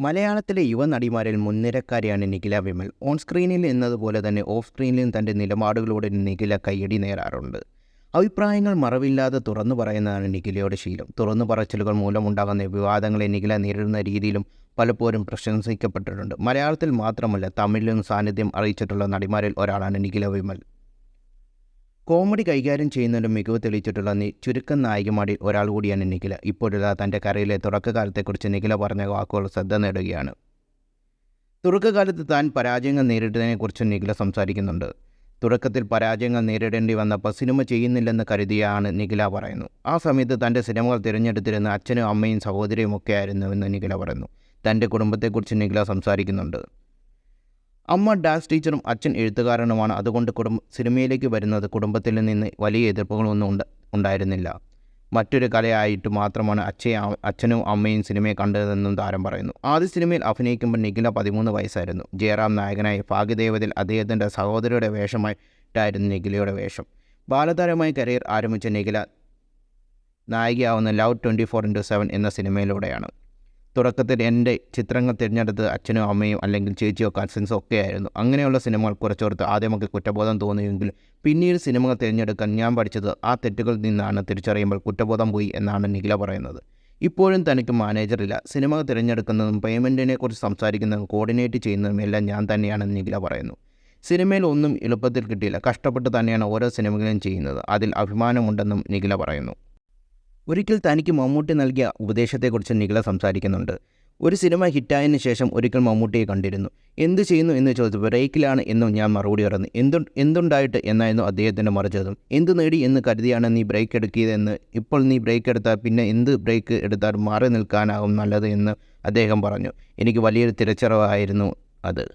മലയാളത്തിലെ യുവനടിമാരിൽ മുൻനിരക്കാരിയാണ് നിഖില വിമൽ. ഓൺ സ്ക്രീനിൽ എന്നതുപോലെ തന്നെ ഓഫ് സ്ക്രീനിലും തൻ്റെ നിലപാടുകളോടെ നിഖില കയ്യടി നേടാറുണ്ട്. അഭിപ്രായങ്ങൾ മറവില്ലാതെ തുറന്നു പറയുന്നതാണ് നിഖിലയുടെ ശീലം. തുറന്നു പറച്ചിലുകൾ മൂലമുണ്ടാകുന്ന വിവാദങ്ങളെ നിഖില നേരിടുന്ന രീതിയിലും പലപ്പോഴും പ്രശംസിക്കപ്പെട്ടിട്ടുണ്ട്. മലയാളത്തിൽ മാത്രമല്ല തമിഴിലും സാന്നിധ്യം അറിയിച്ചിട്ടുള്ള നടിമാരിൽ ഒരാളാണ് നിഖില വിമൽ. കോമഡി കൈകാര്യം ചെയ്യുന്നതിലും മികവ് തെളിയിച്ചിട്ടുള്ള ചുരുക്കം നായികമാരിൽ ഒരാൾ കൂടിയാണ് നിഖില. ഇപ്പോഴുള്ള തൻ്റെ കരയിലെ തുടക്കകാലത്തെക്കുറിച്ച് നിഖില പറഞ്ഞ വാക്കുകൾ ശ്രദ്ധ നേടുകയാണ്. തുടക്കകാലത്ത് താൻ പരാജയങ്ങൾ നേരിട്ടതിനെക്കുറിച്ച് നിഖില സംസാരിക്കുന്നുണ്ട്. തുടക്കത്തിൽ പരാജയങ്ങൾ നേരിടേണ്ടി വന്നപ്പോൾ സിനിമ ചെയ്യുന്നില്ലെന്ന് കരുതിയാണ് നിഖില പറയുന്നു. ആ സമയത്ത് തൻ്റെ സിനിമകൾ തിരഞ്ഞെടുത്തിരുന്ന അച്ഛനും അമ്മയും സഹോദരിയും ഒക്കെ ആയിരുന്നുവെന്ന് നിഖില പറയുന്നു. തൻ്റെ കുടുംബത്തെക്കുറിച്ച് നിഖില സംസാരിക്കുന്നുണ്ട്. അമ്മ ഡാൻസ് ടീച്ചറും അച്ഛൻ എഴുത്തുകാരനുമാണ്. അതുകൊണ്ട് സിനിമയിലേക്ക് വരുന്നത് കുടുംബത്തിൽ നിന്ന് വലിയ എതിർപ്പുകളൊന്നും ഉണ്ടായിരുന്നില്ല. മറ്റൊരു കലയായിട്ട് മാത്രമാണ് അച്ഛനും അമ്മയും സിനിമയെ കണ്ടതെന്നും താരം പറയുന്നു. ആദ്യ സിനിമയിൽ അഭിനയിക്കുമ്പോൾ നിഖില 13 വയസ്സായിരുന്നു. ജയറാം നായകനായി ഭാഗ്യദേവതയിൽ അദ്ദേഹത്തിൻ്റെ സഹോദരിയുടെ വേഷമായിട്ടായിരുന്നു നിഖിലയുടെ വേഷം. ബാലതാരമായി കരിയർ ആരംഭിച്ച നിഖില നായികയാവുന്ന ലവ് 24x7 എന്ന സിനിമയിലൂടെയാണ്. തുടക്കത്തിൽ എൻ്റെ ചിത്രങ്ങൾ തിരഞ്ഞെടുത്ത് അച്ഛനും അമ്മയും അല്ലെങ്കിൽ ചേച്ചിയോ കസിൻസോ ഒക്കെ ആയിരുന്നു. അങ്ങനെയുള്ള സിനിമകൾ കുറച്ചോർത്ത് ആദ്യമൊക്കെ കുറ്റബോധം തോന്നിയെങ്കിലും പിന്നീട് സിനിമകൾ തിരഞ്ഞെടുക്കാൻ ഞാൻ പഠിച്ചത് ആ തെറ്റുകളിൽ നിന്നാണ് തിരിച്ചറിയുമ്പോൾ കുറ്റബോധം പോയി എന്നാണ് നിഖില പറയുന്നത്. ഇപ്പോഴും തനിക്ക് മാനേജറില്ല. സിനിമകൾ തിരഞ്ഞെടുക്കുന്നതും പേയ്മെൻറ്റിനെക്കുറിച്ച് സംസാരിക്കുന്നതും കോർഡിനേറ്റ് ചെയ്യുന്നതും എല്ലാം ഞാൻ തന്നെയാണെന്ന് നിഖില പറയുന്നു. സിനിമയിൽ ഒന്നും എളുപ്പത്തിൽ കിട്ടിയില്ല. കഷ്ടപ്പെട്ട് തന്നെയാണ് ഓരോ സിനിമകളും ചെയ്യുന്നത്. അതിൽ അഭിമാനമുണ്ടെന്നും നിഖില പറയുന്നു. ഒരിക്കൽ തനിക്ക് മമ്മൂട്ടി നൽകിയ ഉപദേശത്തെക്കുറിച്ച് നിഖില സംസാരിക്കുന്നുണ്ട്. ഒരു സിനിമ ഹിറ്റായതിനു ശേഷം ഒരിക്കൽ മമ്മൂട്ടിയെ കണ്ടിരുന്നു. എന്ത് ചെയ്യുന്നു എന്ന് ചോദിച്ചു. ബ്രേക്കിലാണ് എന്നും ഞാൻ മറുപടി പറഞ്ഞു. എന്തുണ്ടായിട്ട് എന്നായിരുന്നു അദ്ദേഹത്തിൻ്റെ മറുചോദ്യം. എന്ത് നേടി എന്ന് കരുതിയാണ് നീ ബ്രേക്ക് എടുക്കിയതെന്ന്. ഇപ്പോൾ നീ ബ്രേക്ക് എടുത്താൽ പിന്നെ എന്ത് ബ്രേക്ക് എടുത്താൽ മാറി നിൽക്കാനാകും നല്ലത് എന്ന് അദ്ദേഹം പറഞ്ഞു. എനിക്ക് വലിയൊരു തിരിച്ചറിവായിരുന്നു അത്.